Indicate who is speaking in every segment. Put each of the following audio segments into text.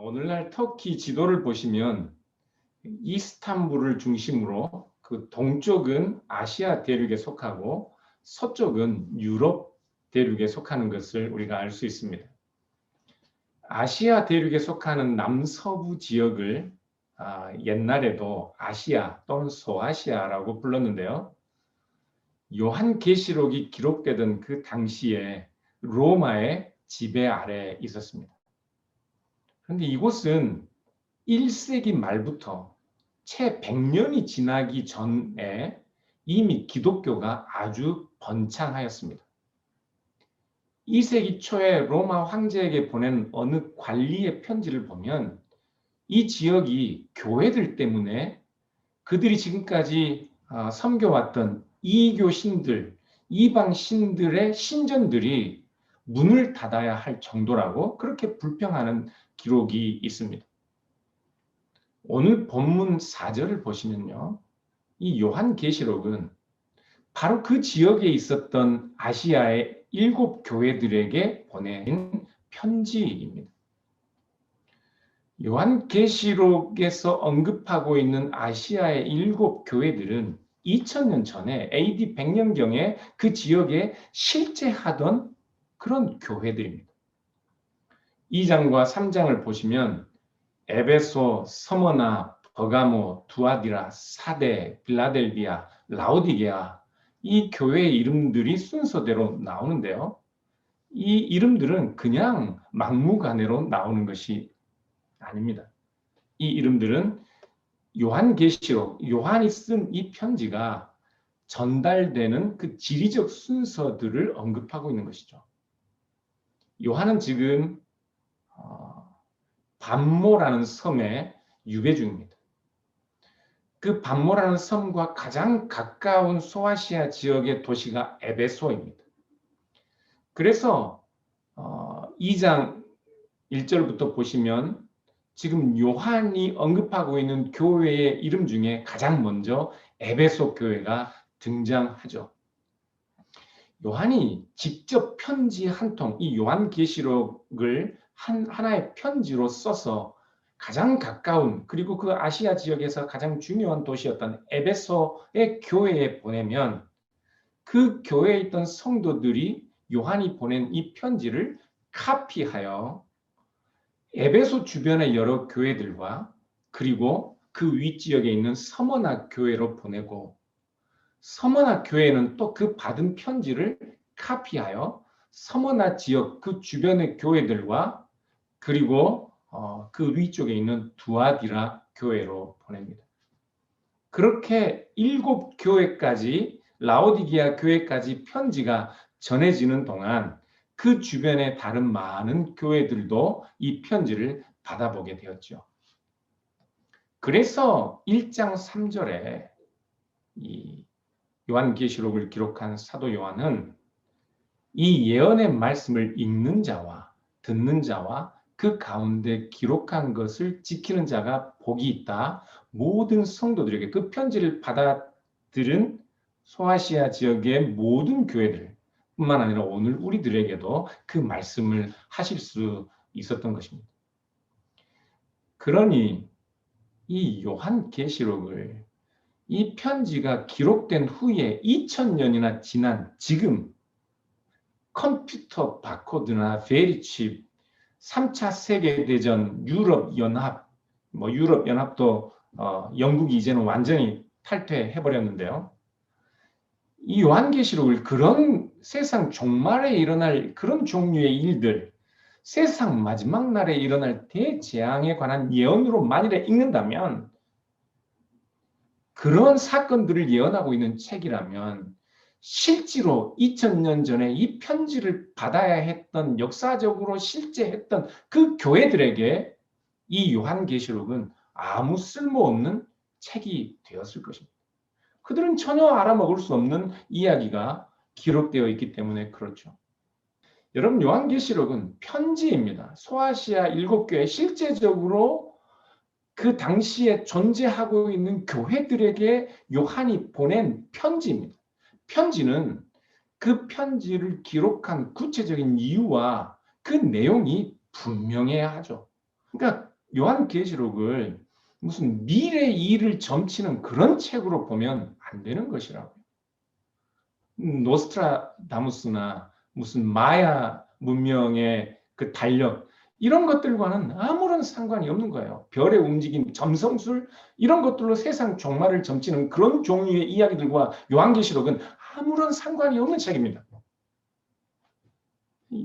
Speaker 1: 오늘날 터키 지도를 보시면 이스탄불을 중심으로 그 동쪽은 아시아 대륙에 속하고 서쪽은 유럽 대륙에 속하는 것을 우리가 알 수 있습니다. 아시아 대륙에 속하는 남서부 지역을 옛날에도 아시아 또는 소아시아라고 불렀는데요. 요한계시록이 기록되던 그 당시에 로마의 지배 아래에 있었습니다. 그런데 이곳은 1세기 말부터 채 100년이 지나기 전에 이미 기독교가 아주 번창하였습니다. 2세기 초에 로마 황제에게 보낸 어느 관리의 편지를 보면 이 지역이 교회들 때문에 그들이 지금까지 섬겨왔던 이교 신들, 이방 신들의 신전들이 문을 닫아야 할 정도라고 그렇게 불평하는 기록이 있습니다. 오늘 본문 4절을 보시면요. 이 요한계시록은 바로 그 지역에 있었던 아시아의 7 교회들에게 보낸 편지입니다. 요한계시록에서 언급하고 있는 아시아의 7 교회들은 2000년 전에 AD 100년경에 그 지역에 실제 하던 그런 교회들입니다. 2장과 3장을 보시면 에베소, 서머나, 버가모, 두아디라, 사데, 빌라델비아, 라오디게아 이 교회의 이름들이 순서대로 나오는데요. 이 이름들은 그냥 막무가내로 나오는 것이 아닙니다. 이 이름들은 요한계시록, 요한이 쓴 이 편지가 전달되는 그 지리적 순서들을 언급하고 있는 것이죠. 요한은 지금 반모라는 섬에 유배 중입니다. 그 반모라는 섬과 가장 가까운 소아시아 지역의 도시가 에베소입니다. 그래서 2장 1절부터 보시면 지금 요한이 언급하고 있는 교회의 이름 중에 가장 먼저 에베소 교회가 등장하죠. 요한이 직접 편지 한 통, 이 요한계시록을 하나의 편지로 써서 가장 가까운 그리고 그 아시아 지역에서 가장 중요한 도시였던 에베소의 교회에 보내면 그 교회에 있던 성도들이 요한이 보낸 이 편지를 카피하여 에베소 주변의 여러 교회들과 그리고 그 윗지역에 있는 서머나 교회로 보내고 서머나 교회는 또 그 받은 편지를 카피하여 서머나 지역 그 주변의 교회들과 그리고 그 위쪽에 있는 두아디라 교회로 보냅니다. 그렇게 7 교회까지 라오디게아 교회까지 편지가 전해지는 동안 그 주변의 다른 많은 교회들도 이 편지를 받아보게 되었죠. 그래서 1장 3절에 이 요한계시록을 기록한 사도 요한은 이 예언의 말씀을 읽는 자와 듣는 자와 그 가운데 기록한 것을 지키는 자가 복이 있다. 모든 성도들에게 그 편지를 받아들은 소아시아 지역의 모든 교회들 뿐만 아니라 오늘 우리들에게도 그 말씀을 하실 수 있었던 것입니다. 그러니 이 요한계시록을 이 편지가 기록된 후에 2000년이나 지난 지금 컴퓨터 바코드나 베리칩, 3차 세계대전, 유럽연합, 유럽연합도 영국이 이제는 완전히 탈퇴해버렸는데요. 이 요한계시록을 그런 세상 종말에 일어날 그런 종류의 일들, 세상 마지막 날에 일어날 대재앙에 관한 예언으로 만일에 읽는다면 그런 사건들을 예언하고 있는 책이라면 실제로 2000년 전에 이 편지를 받아야 했던 역사적으로 실제 했던 그 교회들에게 이 요한계시록은 아무 쓸모없는 책이 되었을 것입니다. 그들은 전혀 알아먹을 수 없는 이야기가 기록되어 있기 때문에 그렇죠. 여러분, 요한계시록은 편지입니다. 소아시아 7 교회 실제적으로 그 당시에 존재하고 있는 교회들에게 요한이 보낸 편지입니다. 편지는 그 편지를 기록한 구체적인 이유와 그 내용이 분명해야 하죠. 그러니까 요한계시록을 무슨 미래 일을 점치는 그런 책으로 보면 안 되는 것이라고요. 노스트라다무스나 무슨 마야 문명의 그 달력 이런 것들과는 아무런 상관이 없는 거예요. 별의 움직임, 점성술 이런 것들로 세상 종말을 점치는 그런 종류의 이야기들과 요한계시록은 아무런 상관이 없는 책입니다.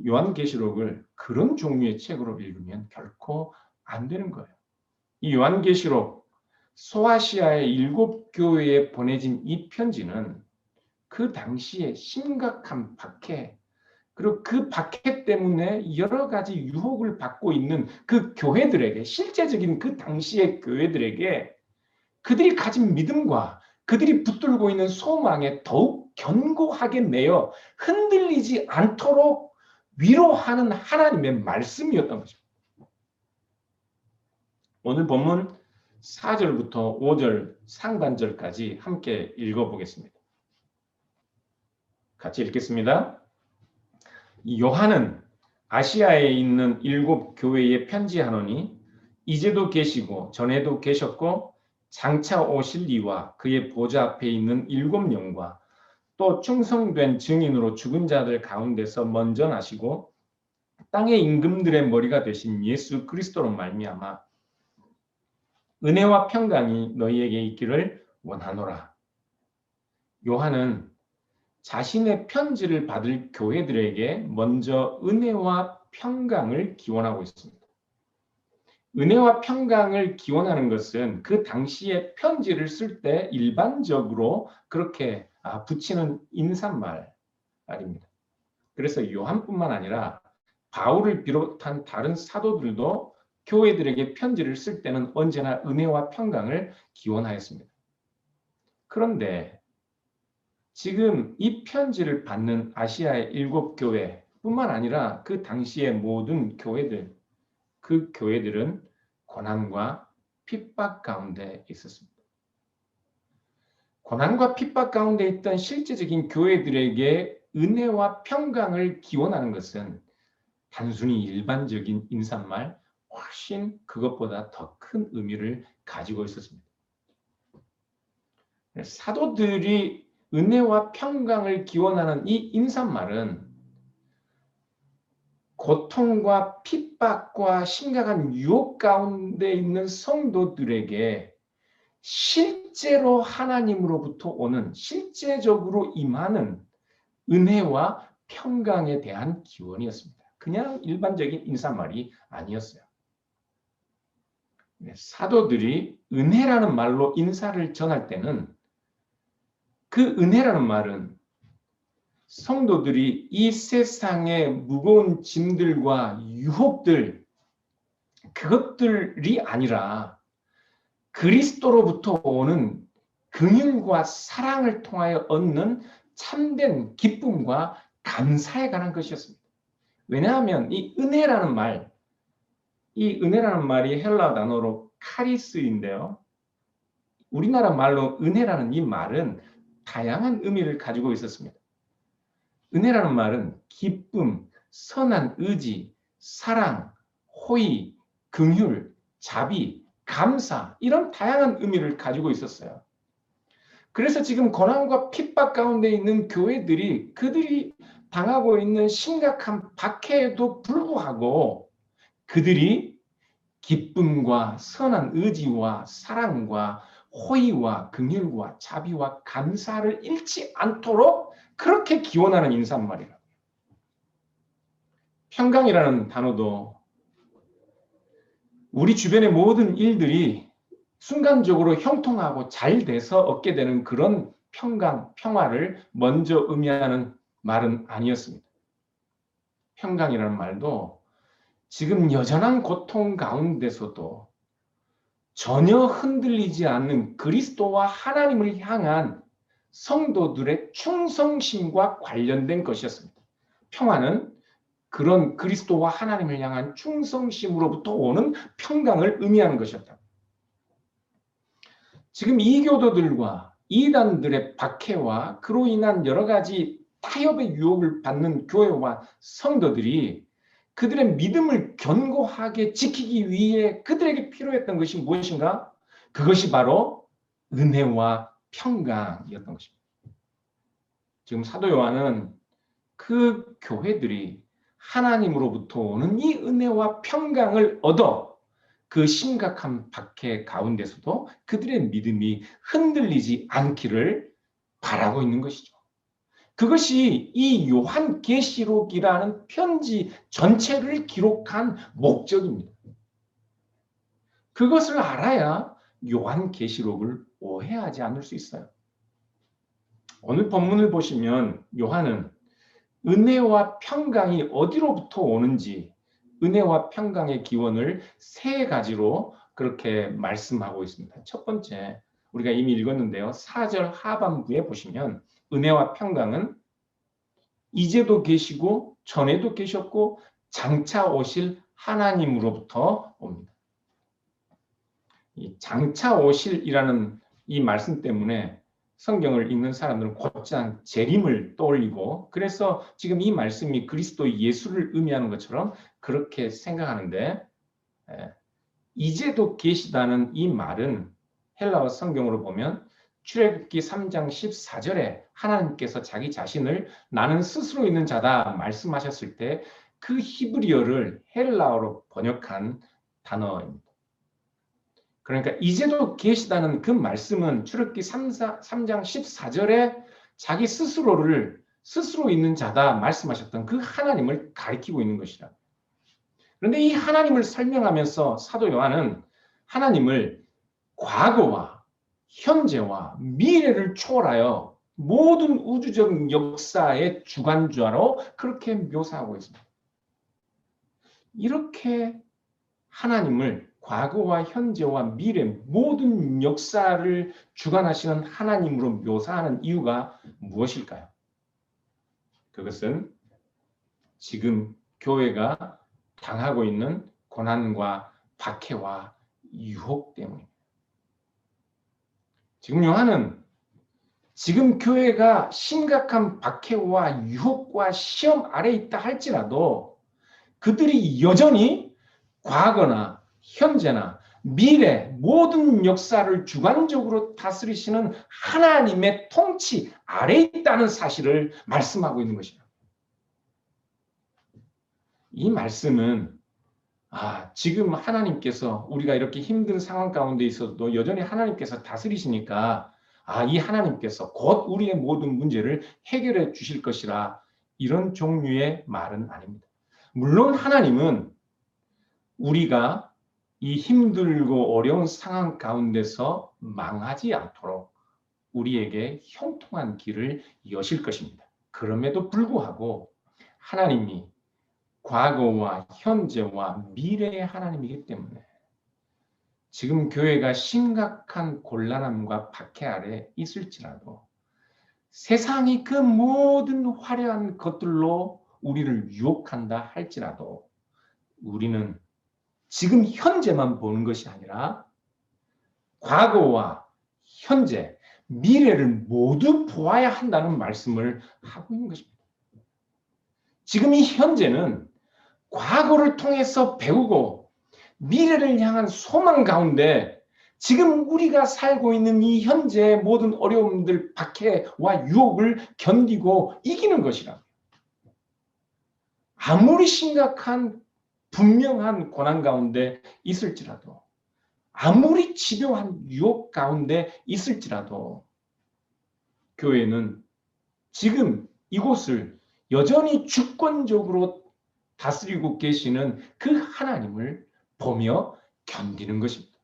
Speaker 1: 요한계시록을 그런 종류의 책으로 읽으면 결코 안 되는 거예요. 이 요한계시록 소아시아의 7교회에 보내진 이 편지는 그 당시에 심각한 박해, 그리고 그 박해 때문에 여러 가지 유혹을 받고 있는 그 교회들에게, 실제적인 그 당시의 교회들에게 그들이 가진 믿음과 그들이 붙들고 있는 소망에 더욱 견고하게 매여 흔들리지 않도록 위로하는 하나님의 말씀이었던 것입니다. 오늘 본문 4절부터 5절 상반절까지 함께 읽어보겠습니다. 같이 읽겠습니다. 요한은 아시아에 있는 7교회에 편지하노니 이제도 계시고 전에도 계셨고 장차 오실 이와 그의 보좌 앞에 있는 7영과 또 충성된 증인으로 죽은 자들 가운데서 먼저 나시고 땅의 임금들의 머리가 되신 예수 그리스도로 말미암아 은혜와 평강이 너희에게 있기를 원하노라. 요한은 자신의 편지를 받을 교회들에게 먼저 은혜와 평강을 기원하고 있습니다. 은혜와 평강을 기원하는 것은 그 당시에 편지를 쓸 때 일반적으로 그렇게 붙이는 인사말입니다. 그래서 요한뿐만 아니라 바울을 비롯한 다른 사도들도 교회들에게 편지를 쓸 때는 언제나 은혜와 평강을 기원하였습니다. 그런데 지금 이 편지를 받는 아시아의 7교회뿐만 아니라 그 당시의 모든 교회들, 그 교회들은 고난과 핍박 가운데 있었습니다. 고난과 핍박 가운데 있던 실제적인 교회들에게 은혜와 평강을 기원하는 것은 단순히 일반적인 인사말, 훨씬 그것보다 더 큰 의미를 가지고 있었습니다. 사도들이 은혜와 평강을 기원하는 이 인사말은 고통과 핍박과 심각한 유혹 가운데 있는 성도들에게 실제로 하나님으로부터 오는, 실제적으로 임하는 은혜와 평강에 대한 기원이었습니다. 그냥 일반적인 인사말이 아니었어요. 사도들이 은혜라는 말로 인사를 전할 때는 그 은혜라는 말은 성도들이 이 세상의 무거운 짐들과 유혹들, 그것들이 아니라 그리스도로부터 오는 긍휼과 사랑을 통하여 얻는 참된 기쁨과 감사에 관한 것이었습니다. 왜냐하면 이 은혜라는 말이 헬라 단어로 카리스인데요. 우리나라 말로 은혜라는 이 말은 다양한 의미를 가지고 있었습니다. 은혜라는 말은 기쁨, 선한 의지, 사랑, 호의, 긍휼, 자비, 감사 이런 다양한 의미를 가지고 있었어요. 그래서 지금 고난과 핍박 가운데 있는 교회들이 그들이 당하고 있는 심각한 박해에도 불구하고 그들이 기쁨과 선한 의지와 사랑과 호의와 긍휼과 자비와 감사를 잃지 않도록 그렇게 기원하는 인사말이라. 평강이라는 단어도 우리 주변의 모든 일들이 순간적으로 형통하고 잘 돼서 얻게 되는 그런 평강, 평화를 먼저 의미하는 말은 아니었습니다. 평강이라는 말도 지금 여전한 고통 가운데서도 전혀 흔들리지 않는 그리스도와 하나님을 향한 성도들의 충성심과 관련된 것이었습니다. 평화는 그런 그리스도와 하나님을 향한 충성심으로부터 오는 평강을 의미하는 것이었다. 지금 이교도들과 이단들의 박해와 그로 인한 여러 가지 타협의 유혹을 받는 교회와 성도들이 그들의 믿음을 견고하게 지키기 위해 그들에게 필요했던 것이 무엇인가? 그것이 바로 은혜와 평강이었던 것입니다. 지금 사도 요한은 그 교회들이 하나님으로부터 오는 이 은혜와 평강을 얻어 그 심각한 박해 가운데서도 그들의 믿음이 흔들리지 않기를 바라고 있는 것이죠. 그것이 이 요한계시록이라는 편지 전체를 기록한 목적입니다. 그것을 알아야 요한계시록을 오해하지 않을 수 있어요. 오늘 본문을 보시면 요한은 은혜와 평강이 어디로부터 오는지 은혜와 평강의 기원을 세 가지로 그렇게 말씀하고 있습니다. 첫 번째, 우리가 이미 읽었는데요. 4절 하반부에 보시면 은혜와 평강은 이제도 계시고 전에도 계셨고 장차 오실 하나님으로부터 옵니다. 이 장차 오실이라는 이 말씀 때문에 성경을 읽는 사람들은 곧장 재림을 떠올리고 그래서 지금 이 말씀이 그리스도 예수를 의미하는 것처럼 그렇게 생각하는데 이제도 계시다는 이 말은 헬라어 성경으로 보면 출애굽기 3장 14절에 하나님께서 자기 자신을 나는 스스로 있는 자다 말씀하셨을 때 그 히브리어를 헬라어로 번역한 단어입니다. 그러니까 이제도 계시다는 그 말씀은 출애굽기 3장 14절에 자기 스스로를 스스로 있는 자다 말씀하셨던 그 하나님을 가리키고 있는 것이라. 그런데 이 하나님을 설명하면서 사도 요한은 하나님을 과거와 현재와 미래를 초월하여 모든 우주적 역사의 주관자로 그렇게 묘사하고 있습니다. 이렇게 하나님을 과거와 현재와 미래 모든 역사를 주관하시는 하나님으로 묘사하는 이유가 무엇일까요? 그것은 지금 교회가 당하고 있는 고난과 박해와 유혹 때문입니다. 지금 요한은 지금 교회가 심각한 박해와 유혹과 시험 아래 있다 할지라도 그들이 여전히 과거나 현재나 미래 모든 역사를 주관적으로 다스리시는 하나님의 통치 아래 있다는 사실을 말씀하고 있는 것이다. 이 말씀은 지금 하나님께서 우리가 이렇게 힘든 상황 가운데 있어도 여전히 하나님께서 다스리시니까 이 하나님께서 곧 우리의 모든 문제를 해결해 주실 것이라 이런 종류의 말은 아닙니다. 물론 하나님은 우리가 이 힘들고 어려운 상황 가운데서 망하지 않도록 우리에게 형통한 길을 여실 것입니다. 그럼에도 불구하고 하나님이 과거와 현재와 미래의 하나님이기 때문에 지금 교회가 심각한 곤란함과 박해 아래 있을지라도 세상이 그 모든 화려한 것들로 우리를 유혹한다 할지라도 우리는 지금 현재만 보는 것이 아니라 과거와 현재, 미래를 모두 보아야 한다는 말씀을 하고 있는 것입니다. 지금 이 현재는 과거를 통해서 배우고 미래를 향한 소망 가운데 지금 우리가 살고 있는 이 현재의 모든 어려움들, 박해와 유혹을 견디고 이기는 것이라. 아무리 심각한 분명한 고난 가운데 있을지라도 아무리 집요한 유혹 가운데 있을지라도 교회는 지금 이곳을 여전히 주권적으로 다스리고 계시는 그 하나님을 보며 견디는 것입니다.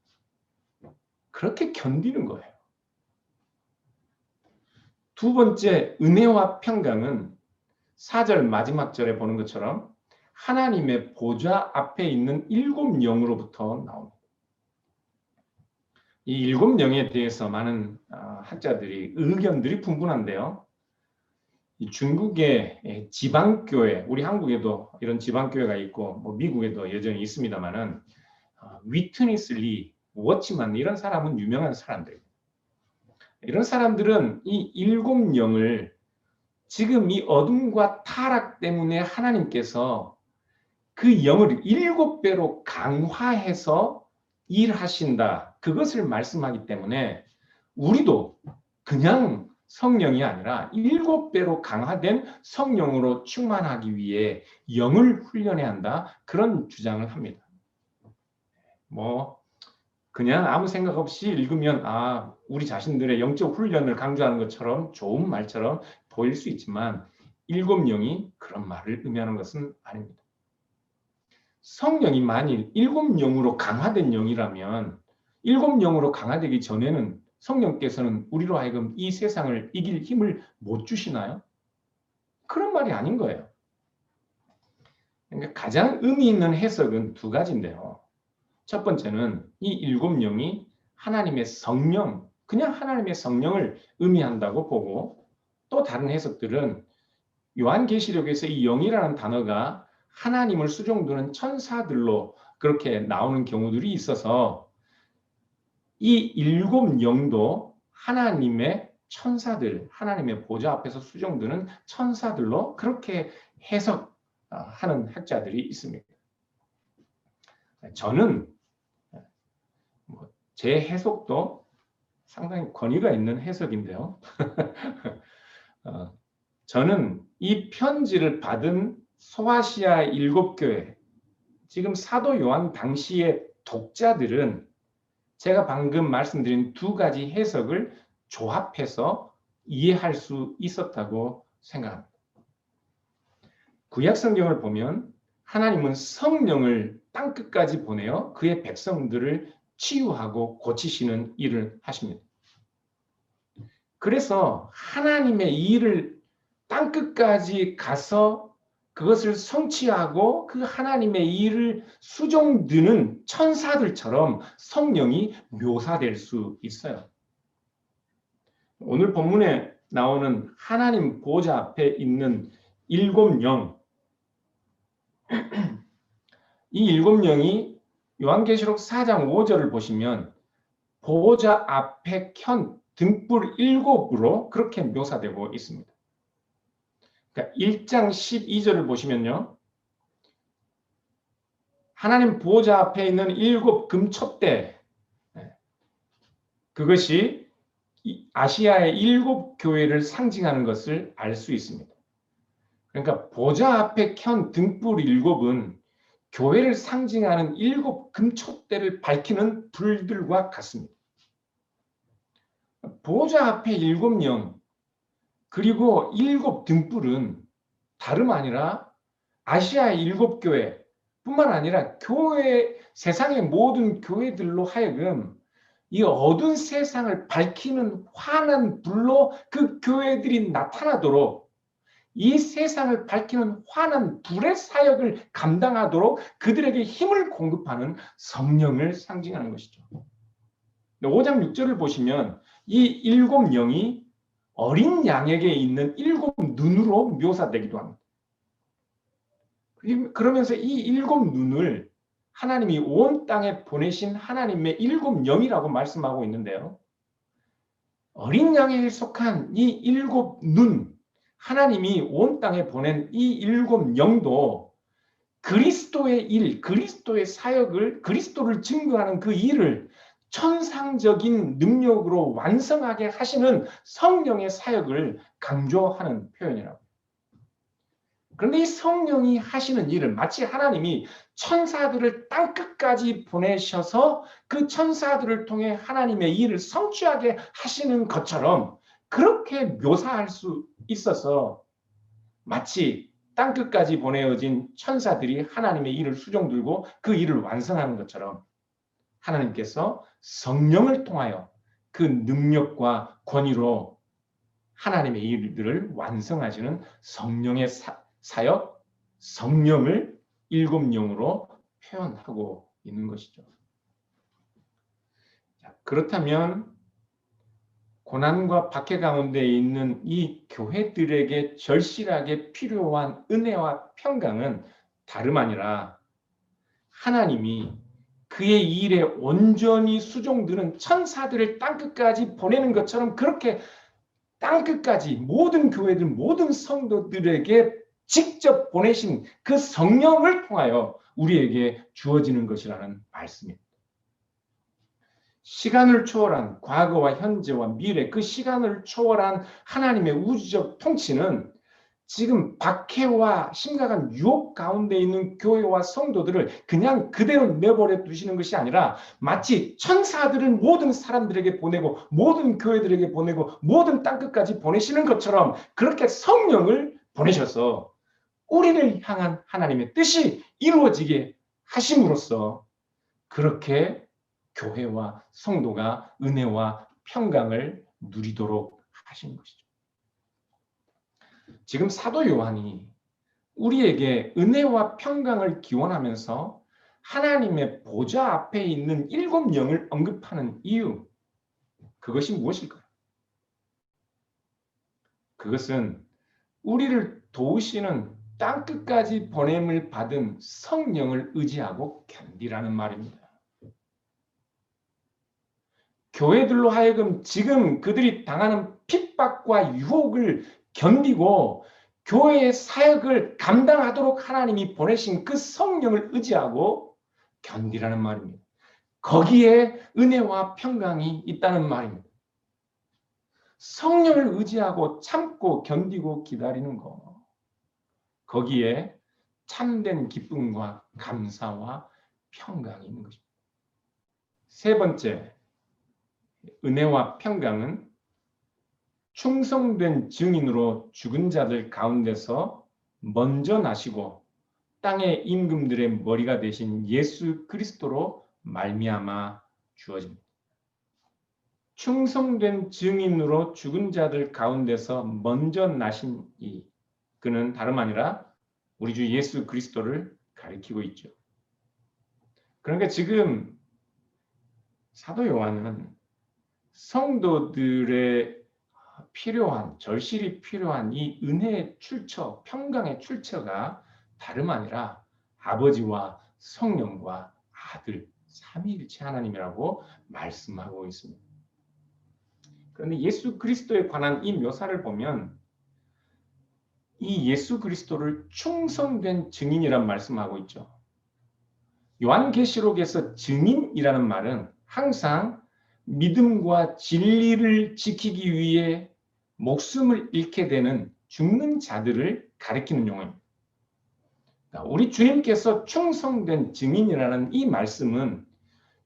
Speaker 1: 그렇게 견디는 거예요. 두 번째, 은혜와 평강은 4절 마지막 절에 보는 것처럼 하나님의 보좌 앞에 있는 7 영으로부터 나옵니다. 이 7 영에 대해서 많은 학자들이 의견들이 분분한데요. 이 중국의 지방교회, 우리 한국에도 이런 지방교회가 있고 뭐 미국에도 여전히 있습니다만은 위트니스 리, 워치만 이런 사람은 유명한 사람들. 이런 사람들은 이 일곱 영을 지금 이 어둠과 타락 때문에 하나님께서 그 영을 7배로 강화해서 일하신다. 그것을 말씀하기 때문에 우리도 그냥 성령이 아니라 7배로 강화된 성령으로 충만하기 위해 영을 훈련해야 한다. 그런 주장을 합니다. 뭐 그냥 아무 생각 없이 읽으면 우리 자신들의 영적 훈련을 강조하는 것처럼 좋은 말처럼 보일 수 있지만 일곱 영이 그런 말을 의미하는 것은 아닙니다. 성령이 만일 일곱 영으로 강화된 영이라면 일곱 영으로 강화되기 전에는 성령께서는 우리로 하여금 이 세상을 이길 힘을 못 주시나요? 그런 말이 아닌 거예요. 그러니까 가장 의미 있는 해석은 두 가지인데요. 첫 번째는 이 일곱 영이 하나님의 성령, 그냥 하나님의 성령을 의미한다고 보고, 또 다른 해석들은 요한계시록에서 이 영이라는 단어가 하나님을 수종두는 천사들로 그렇게 나오는 경우들이 있어서 이 일곱 영도 하나님의 천사들, 하나님의 보좌 앞에서 수종두는 천사들로 그렇게 해석하는 학자들이 있습니다. 저는 제 해석도 상당히 권위가 있는 해석인데요. 저는 이 편지를 받은 소아시아 7교회, 지금 사도 요한 당시의 독자들은 제가 방금 말씀드린 두 가지 해석을 조합해서 이해할 수 있었다고 생각합니다. 구약 성경을 보면 하나님은 성령을 땅끝까지 보내어 그의 백성들을 치유하고 고치시는 일을 하십니다. 그래서 하나님의 일을 땅끝까지 가서 그것을 성취하고 그 하나님의 일을 수종드는 천사들처럼 성령이 묘사될 수 있어요. 오늘 본문에 나오는 하나님 보좌 앞에 있는 일곱 영, 이 일곱 영이 요한계시록 4장 5절을 보시면 보좌 앞에 켠 등불 7으로 그렇게 묘사되고 있습니다. 그러니까 1장 12절을 보시면요. 하나님 보좌 앞에 있는 7 금촛대, 그것이 아시아의 7 교회를 상징하는 것을 알 수 있습니다. 그러니까 보좌 앞에 켠 등불 7은 교회를 상징하는 7 금촛대를 밝히는 불들과 같습니다. 보좌 앞에 7 영, 그리고 7 등불은 다름 아니라 아시아의 7 교회 뿐만 아니라 교회, 세상의 모든 교회들로 하여금 이 어두운 세상을 밝히는 환한 불로 그 교회들이 나타나도록, 이 세상을 밝히는 환한 불의 사역을 감당하도록 그들에게 힘을 공급하는 성령을 상징하는 것이죠. 5장 6절을 보시면 이 7 영이 어린 양에게 있는 7 눈으로 묘사되기도 합니다. 그러면서 이 7 눈을 하나님이 온 땅에 보내신 하나님의 7 영이라고 말씀하고 있는데요. 어린 양에게 속한 이 7 눈, 하나님이 온 땅에 보낸 이 7 영도 그리스도의 일, 그리스도의 사역을, 그리스도를 증거하는 그 일을 천상적인 능력으로 완성하게 하시는 성령의 사역을 강조하는 표현이라고. 그런데 이 성령이 하시는 일은 마치 하나님이 천사들을 땅끝까지 보내셔서 그 천사들을 통해 하나님의 일을 성취하게 하시는 것처럼 그렇게 묘사할 수 있어서 마치 땅끝까지 보내어진 천사들이 하나님의 일을 수종들고 그 일을 완성하는 것처럼 하나님께서 성령을 통하여 그 능력과 권위로 하나님의 일들을 완성하시는 성령의 사역, 성령을 7 영으로 표현하고 있는 것이죠. 그렇다면 고난과 박해 가운데 있는 이 교회들에게 절실하게 필요한 은혜와 평강은 다름 아니라 하나님이 그의 일에 온전히 수종드는 천사들을 땅끝까지 보내는 것처럼 그렇게 땅끝까지 모든 교회들, 모든 성도들에게 직접 보내신 그 성령을 통하여 우리에게 주어지는 것이라는 말씀입니다. 시간을 초월한 과거와 현재와 미래, 그 시간을 초월한 하나님의 우주적 통치는 지금 박해와 심각한 유혹 가운데 있는 교회와 성도들을 그냥 그대로 내버려 두시는 것이 아니라 마치 천사들을 모든 사람들에게 보내고 모든 교회들에게 보내고 모든 땅끝까지 보내시는 것처럼 그렇게 성령을 보내셔서 우리를 향한 하나님의 뜻이 이루어지게 하심으로써 그렇게 교회와 성도가 은혜와 평강을 누리도록 하신 것이죠. 지금 사도 요한이 우리에게 은혜와 평강을 기원하면서 하나님의 보좌 앞에 있는 7영을 언급하는 이유, 그것이 무엇일까요? 그것은 우리를 도우시는 땅끝까지 보냄을 받은 성령을 의지하고 견디라는 말입니다. 교회들로 하여금 지금 그들이 당하는 핍박과 유혹을 견디고 교회의 사역을 감당하도록 하나님이 보내신 그 성령을 의지하고 견디라는 말입니다. 거기에 은혜와 평강이 있다는 말입니다. 성령을 의지하고 참고 견디고 기다리는 것, 거기에 참된 기쁨과 감사와 평강이 있는 것입니다. 세 번째, 은혜와 평강은 충성된 증인으로 죽은 자들 가운데서 먼저 나시고 땅의 임금들의 머리가 되신 예수 그리스도로 말미암아 주어집니다. 충성된 증인으로 죽은 자들 가운데서 먼저 나신 그는 다름 아니라 우리 주 예수 그리스도를 가리키고 있죠. 그러니까 지금 사도 요한은 성도들의 필요한, 절실히 필요한 이 은혜의 출처, 평강의 출처가 다름 아니라 아버지와 성령과 아들, 삼위일체 하나님이라고 말씀하고 있습니다. 그런데 예수 그리스도에 관한 이 묘사를 보면 이 예수 그리스도를 충성된 증인이란 말씀하고 있죠. 요한계시록에서 증인이라는 말은 항상 믿음과 진리를 지키기 위해 목숨을 잃게 되는 죽는 자들을 가리키는 용어입니다. 우리 주님께서 충성된 증인이라는 이 말씀은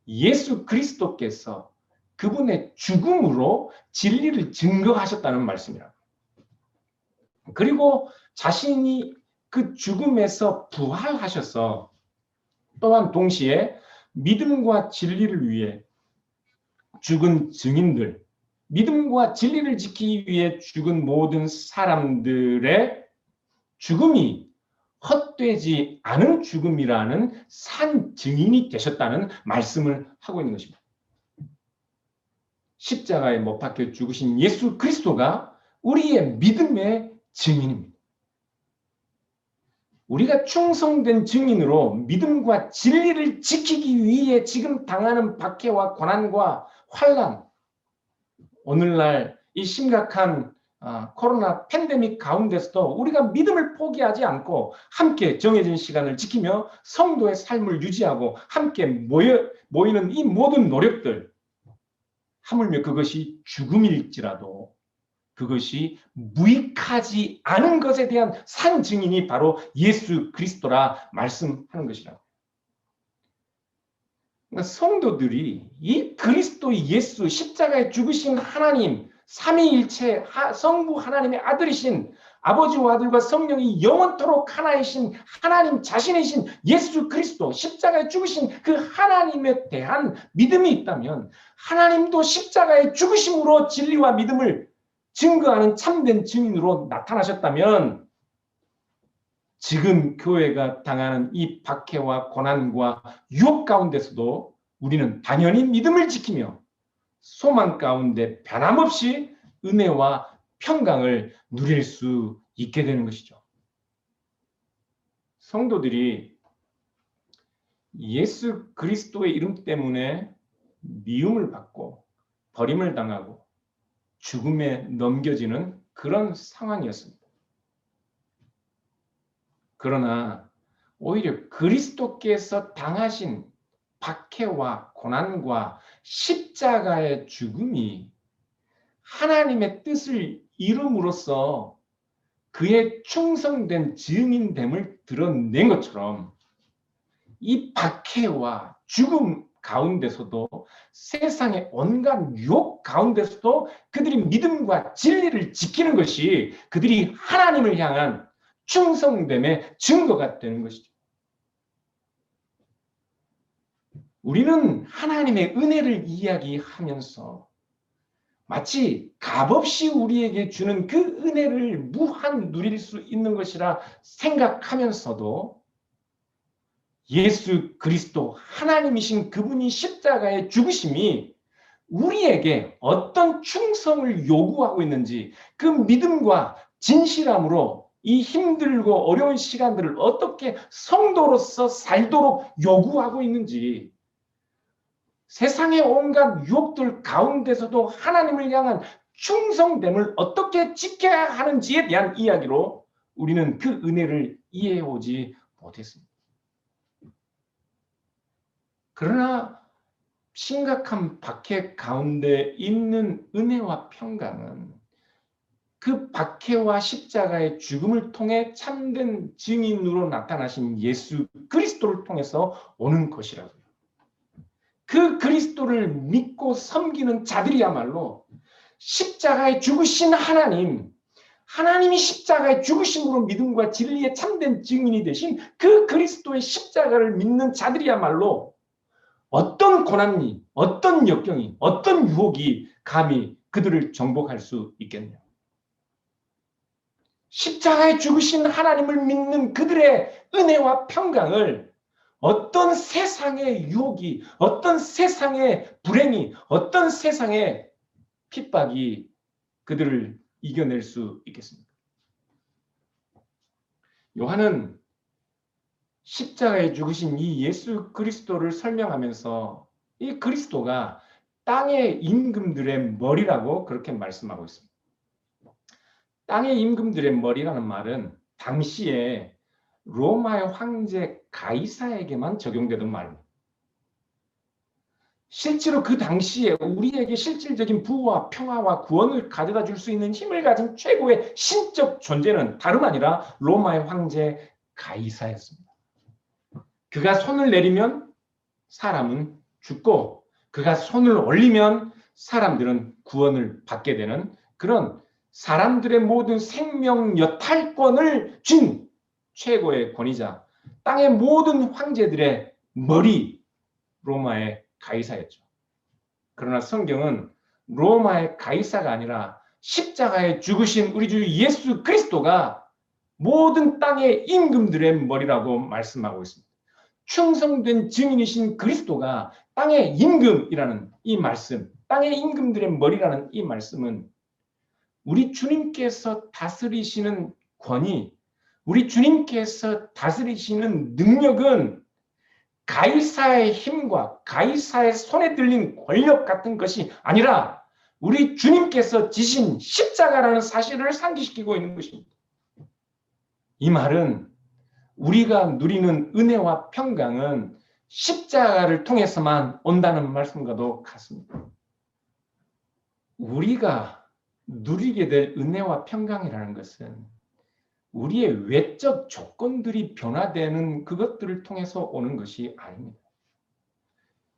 Speaker 1: 예수 그리스도께서 그분의 죽음으로 진리를 증거하셨다는 말씀이라고. 그리고 자신이 그 죽음에서 부활하셔서 또한 동시에 믿음과 진리를 위해 죽은 증인들, 믿음과 진리를 지키기 위해 죽은 모든 사람들의 죽음이 헛되지 않은 죽음이라는 산 증인이 되셨다는 말씀을 하고 있는 것입니다. 십자가에 못 박혀 죽으신 예수 그리스도가 우리의 믿음의 증인입니다. 우리가 충성된 증인으로 믿음과 진리를 지키기 위해 지금 당하는 박해와 고난과 환난, 오늘날 이 심각한 코로나 팬데믹 가운데서도 우리가 믿음을 포기하지 않고 함께 정해진 시간을 지키며 성도의 삶을 유지하고 함께 모이는 이 모든 노력들, 하물며 그것이 죽음일지라도 그것이 무익하지 않은 것에 대한 산 증인이 바로 예수 그리스도라 말씀하는 것이라고. 그러니까 성도들이 이 그리스도 예수 십자가에 죽으신 하나님 삼위일체 성부 하나님의 아들이신 아버지와 아들과 성령이 영원토록 하나이신 하나님 자신이신 예수 그리스도 십자가에 죽으신 그 하나님에 대한 믿음이 있다면 하나님도 십자가에 죽으심으로 진리와 믿음을 증거하는 참된 증인으로 나타나셨다면 지금 교회가 당하는 이 박해와 고난과 유혹 가운데서도 우리는 당연히 믿음을 지키며 소망 가운데 변함없이 은혜와 평강을 누릴 수 있게 되는 것이죠. 성도들이 예수 그리스도의 이름 때문에 미움을 받고 버림을 당하고 죽음에 넘겨지는 그런 상황이었습니다. 그러나 오히려 그리스도께서 당하신 박해와 고난과 십자가의 죽음이 하나님의 뜻을 이룸으로써 그의 충성된 증인됨을 드러낸 것처럼 이 박해와 죽음 가운데서도 세상의 온갖 유혹 가운데서도 그들이 믿음과 진리를 지키는 것이 그들이 하나님을 향한 충성됨의 증거가 되는 것이죠. 우리는 하나님의 은혜를 이야기하면서 마치 값없이 우리에게 주는 그 은혜를 무한 누릴 수 있는 것이라 생각하면서도 예수 그리스도 하나님이신 그분이 십자가의 죽으심이 우리에게 어떤 충성을 요구하고 있는지 그 믿음과 진실함으로 이 힘들고 어려운 시간들을 어떻게 성도로서 살도록 요구하고 있는지 세상의 온갖 유혹들 가운데서도 하나님을 향한 충성됨을 어떻게 지켜야 하는지에 대한 이야기로 우리는 그 은혜를 이해해오지 못했습니다. 그러나 심각한 박해 가운데 있는 은혜와 평강은 그 박해와 십자가의 죽음을 통해 참된 증인으로 나타나신 예수 그리스도를 통해서 오는 것이라고요. 그 그리스도를 믿고 섬기는 자들이야말로 십자가에 죽으신 하나님이 십자가에 죽으심으로 믿음과 진리의 참된 증인이 되신 그 그리스도의 십자가를 믿는 자들이야말로 어떤 고난이, 어떤 역경이, 어떤 유혹이 감히 그들을 정복할 수 있겠냐. 십자가에 죽으신 하나님을 믿는 그들의 은혜와 평강을 어떤 세상의 유혹이, 어떤 세상의 불행이, 어떤 세상의 핍박이 그들을 이겨낼 수 있겠습니까? 요한은 십자가에 죽으신 이 예수 그리스도를 설명하면서 이 그리스도가 땅의 임금들의 머리라고 그렇게 말씀하고 있습니다. 땅의 임금들의 머리라는 말은 당시에 로마의 황제 가이사에게만 적용되던 말입니다. 실제로 그 당시에 우리에게 실질적인 부와 평화와 구원을 가져다 줄 수 있는 힘을 가진 최고의 신적 존재는 다름 아니라 로마의 황제 가이사였습니다. 그가 손을 내리면 사람은 죽고 그가 손을 올리면 사람들은 구원을 받게 되는 그런 사람들의 모든 생명 여탈권을 쥔 최고의 권위자, 땅의 모든 황제들의 머리, 로마의 가이사였죠. 그러나 성경은 로마의 가이사가 아니라 십자가에 죽으신 우리 주 예수 그리스도가 모든 땅의 임금들의 머리라고 말씀하고 있습니다. 충성된 증인이신 그리스도가 땅의 임금이라는 이 말씀, 땅의 임금들의 머리라는 이 말씀은 우리 주님께서 다스리시는 권위, 우리 주님께서 다스리시는 능력은 가이사의 힘과 가이사의 손에 들린 권력 같은 것이 아니라 우리 주님께서 지신 십자가라는 사실을 상기시키고 있는 것입니다. 이 말은 우리가 누리는 은혜와 평강은 십자가를 통해서만 온다는 말씀과도 같습니다. 우리가 누리게 될 은혜와 평강이라는 것은 우리의 외적 조건들이 변화되는 그것들을 통해서 오는 것이 아닙니다.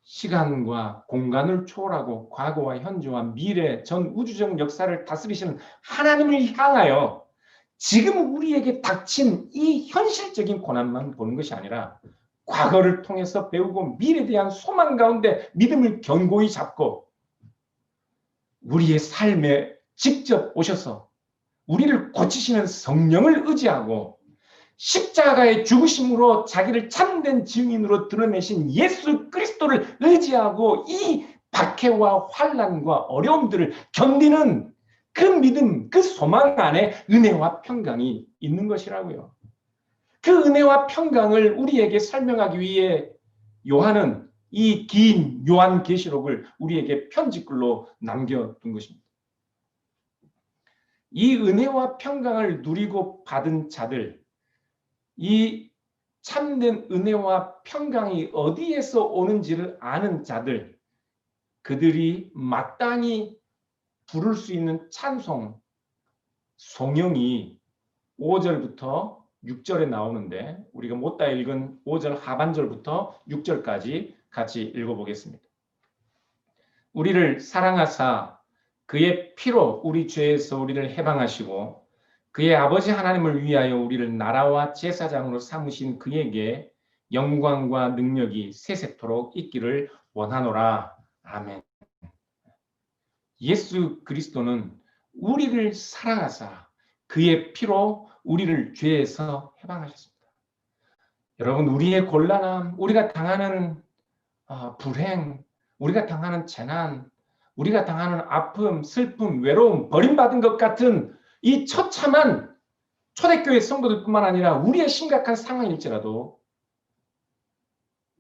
Speaker 1: 시간과 공간을 초월하고 과거와 현재와 미래, 전 우주적 역사를 다스리시는 하나님을 향하여 지금 우리에게 닥친 이 현실적인 고난만 보는 것이 아니라 과거를 통해서 배우고 미래에 대한 소망 가운데 믿음을 견고히 잡고 우리의 삶에 직접 오셔서 우리를 고치시는 성령을 의지하고 십자가의 죽으심으로 자기를 참된 증인으로 드러내신 예수 그리스도를 의지하고 이 박해와 환난과 어려움들을 견디는 그 믿음, 그 소망 안에 은혜와 평강이 있는 것이라고요. 그 은혜와 평강을 우리에게 설명하기 위해 요한은 이 긴 요한계시록을 우리에게 편지글로 남겨둔 것입니다. 이 은혜와 평강을 누리고 받은 자들, 이 참된 은혜와 평강이 어디에서 오는지를 아는 자들, 그들이 마땅히 부를 수 있는 찬송, 송영이 5절부터 6절에 나오는데 우리가 못다 읽은 5절 하반절부터 6절까지 같이 읽어보겠습니다. 우리를 사랑하사 그의 피로 우리 죄에서 우리를 해방하시고 그의 아버지 하나님을 위하여 우리를 나라와 제사장으로 삼으신 그에게 영광과 능력이 세세토록 있기를 원하노라. 아멘. 예수 그리스도는 우리를 사랑하사 그의 피로 우리를 죄에서 해방하셨습니다. 여러분, 우리의 곤란함, 우리가 당하는 불행, 우리가 당하는 재난, 우리가 당하는 아픔, 슬픔, 외로움, 버림받은 것 같은 이 처참한 초대교회 성도들뿐만 아니라 우리의 심각한 상황일지라도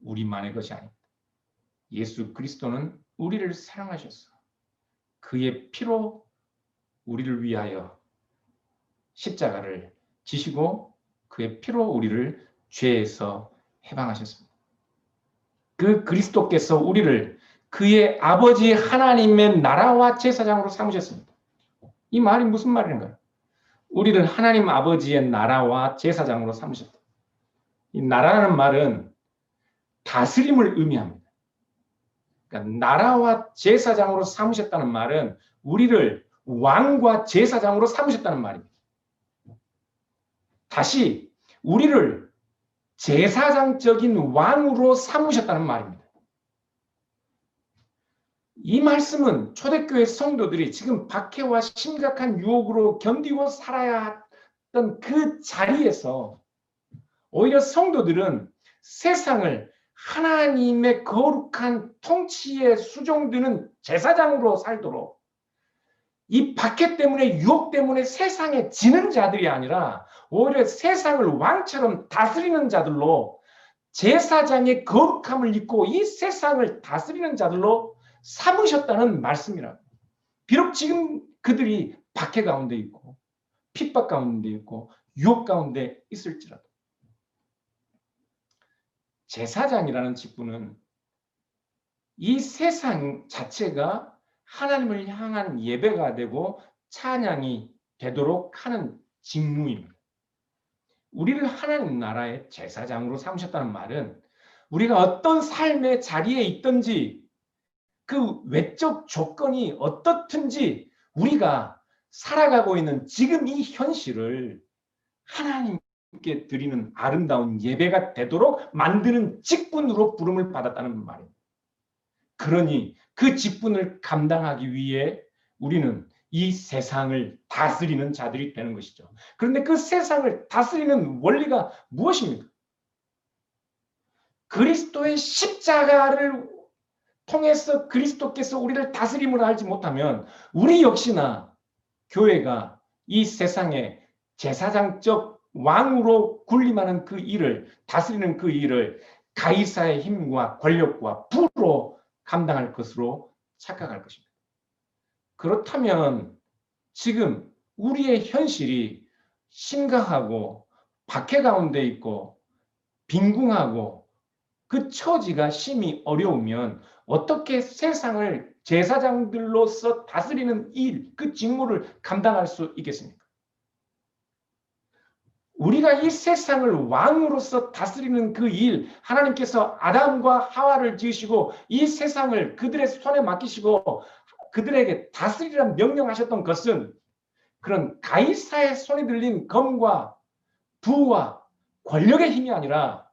Speaker 1: 우리만의 것이 아닙니다. 예수 그리스도는 우리를 사랑하셨어. 그의 피로 우리를 위하여 십자가를 지시고 그의 피로 우리를 죄에서 해방하셨습니다. 그 그리스도께서 우리를 그의 아버지 하나님의 나라와 제사장으로 삼으셨습니다. 이 말이 무슨 말인가요? 우리를 하나님 아버지의 나라와 제사장으로 삼으셨다. 이 나라라는 말은 다스림을 의미합니다. 그러니까 나라와 제사장으로 삼으셨다는 말은 우리를 왕과 제사장으로 삼으셨다는 말입니다. 다시 우리를 제사장적인 왕으로 삼으셨다는 말입니다. 이 말씀은 초대교회 성도들이 지금 박해와 심각한 유혹으로 견디고 살아야 했던 그 자리에서 오히려 성도들은 세상을 하나님의 거룩한 통치에 수종드는 제사장으로 살도록 이 박해 때문에 유혹 때문에 세상에 지는 자들이 아니라 오히려 세상을 왕처럼 다스리는 자들로 제사장의 거룩함을 입고 이 세상을 다스리는 자들로 삼으셨다는 말씀이라고. 비록 지금 그들이 박해 가운데 있고 핍박 가운데 있고 유혹 가운데 있을지라도 제사장이라는 직분은 이 세상 자체가 하나님을 향한 예배가 되고 찬양이 되도록 하는 직무입니다. 우리를 하나님 나라의 제사장으로 삼으셨다는 말은 우리가 어떤 삶의 자리에 있든지 그 외적 조건이 어떻든지 우리가 살아가고 있는 지금 이 현실을 하나님께 드리는 아름다운 예배가 되도록 만드는 직분으로 부름을 받았다는 말입니다. 그러니 그 직분을 감당하기 위해 우리는 이 세상을 다스리는 자들이 되는 것이죠. 그런데 그 세상을 다스리는 원리가 무엇입니까? 그리스도의 십자가를 통해서 그리스도께서 우리를 다스림을 알지 못하면 우리 역시나 교회가 이 세상에 제사장적 왕으로 군림하는 그 일을 다스리는 그 일을 가이사의 힘과 권력과 부로 감당할 것으로 착각할 것입니다. 그렇다면 지금 우리의 현실이 심각하고 박해 가운데 있고 빈궁하고 그 처지가 심히 어려우면 어떻게 세상을 제사장들로서 다스리는 일, 그 직무를 감당할 수 있겠습니까? 우리가 이 세상을 왕으로서 다스리는 그 일, 하나님께서 아담과 하와를 지으시고 이 세상을 그들의 손에 맡기시고 그들에게 다스리라는 명령하셨던 것은 그런 가이사의 손에 들린 검과 부와 권력의 힘이 아니라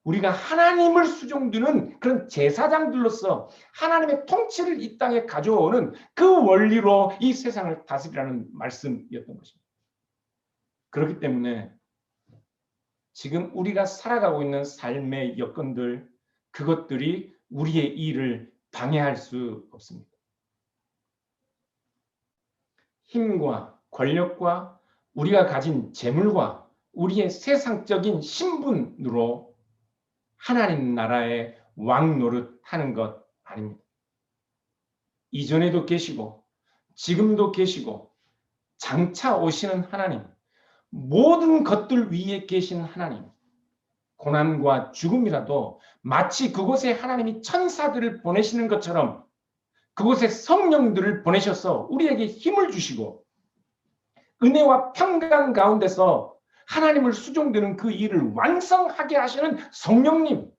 Speaker 1: 우리가 하나님을 수종드는 그런 제사장들로서 하나님의 통치를 이 땅에 가져오는 그 원리로 이 세상을 다스리라는 말씀이었던 것입니다. 그렇기 때문에 지금 우리가 살아가고 있는 삶의 여건들, 그것들이 우리의 일을 방해할 수 없습니다. 힘과 권력과 우리가 가진 재물과 우리의 세상적인 신분으로 하나님 나라의 왕 노릇하는 것 아닙니다. 이전에도 계시고 지금도 계시고 장차 오시는 하나님, 모든 것들 위에 계신 하나님, 고난과 죽음이라도 마치 그곳에 하나님이 천사들을 보내시는 것처럼 그곳에 성령들을 보내셔서 우리에게 힘을 주시고 은혜와 평강 가운데서 하나님을 수종드는 그 일을 완성하게 하시는 성령님,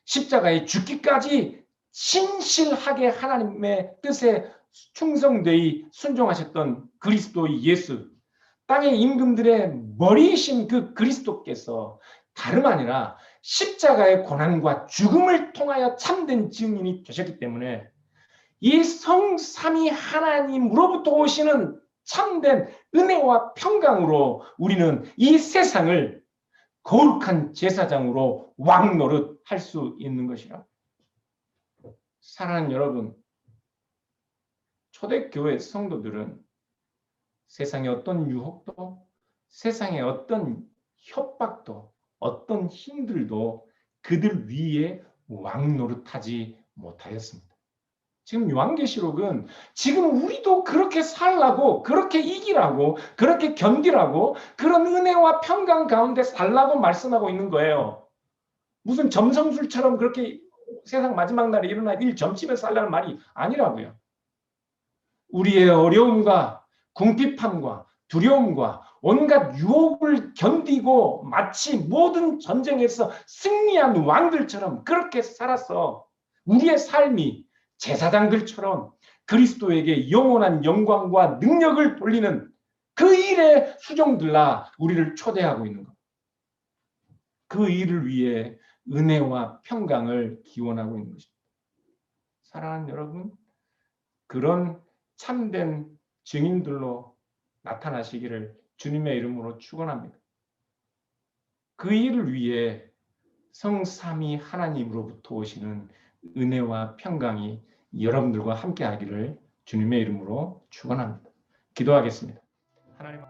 Speaker 1: 십자가에 죽기까지 신실하게 하나님의 뜻에 충성되이 순종하셨던 그리스도의 예수, 땅의 임금들의 머리이신 그 그리스도께서 다름 아니라 십자가의 고난과 죽음을 통하여 참된 증인이 되셨기 때문에 이 성삼위 하나님으로부터 오시는 참된 은혜와 평강으로 우리는 이 세상을 거룩한 제사장으로 왕노릇 할 수 있는 것이라. 사랑하는 여러분, 초대교회 성도들은 세상의 어떤 유혹도, 세상의 어떤 협박도, 어떤 힘들도 그들 위에 왕노릇하지 못하였습니다. 지금 요한계시록은 지금 우리도 그렇게 살라고, 그렇게 이기라고, 그렇게 견디라고, 그런 은혜와 평강 가운데 살라고 말씀하고 있는 거예요. 무슨 점성술처럼 그렇게 세상 마지막 날에 일어날 일 점치면서 살라는 말이 아니라고요. 우리의 어려움과 궁핍함과 두려움과 온갖 유혹을 견디고 마치 모든 전쟁에서 승리한 왕들처럼 그렇게 살아서 우리의 삶이 제사장들처럼 그리스도에게 영원한 영광과 능력을 돌리는 그 일에 수종들라 우리를 초대하고 있는 것. 그 일을 위해 은혜와 평강을 기원하고 있는 것입니다. 사랑하는 여러분, 그런 참된 증인들로 나타나시기를 주님의 이름으로 축원합니다. 그 일을 위해 성삼위 하나님으로부터 오시는 은혜와 평강이 여러분들과 함께 하기를 주님의 이름으로 축원합니다. 기도하겠습니다. 하나님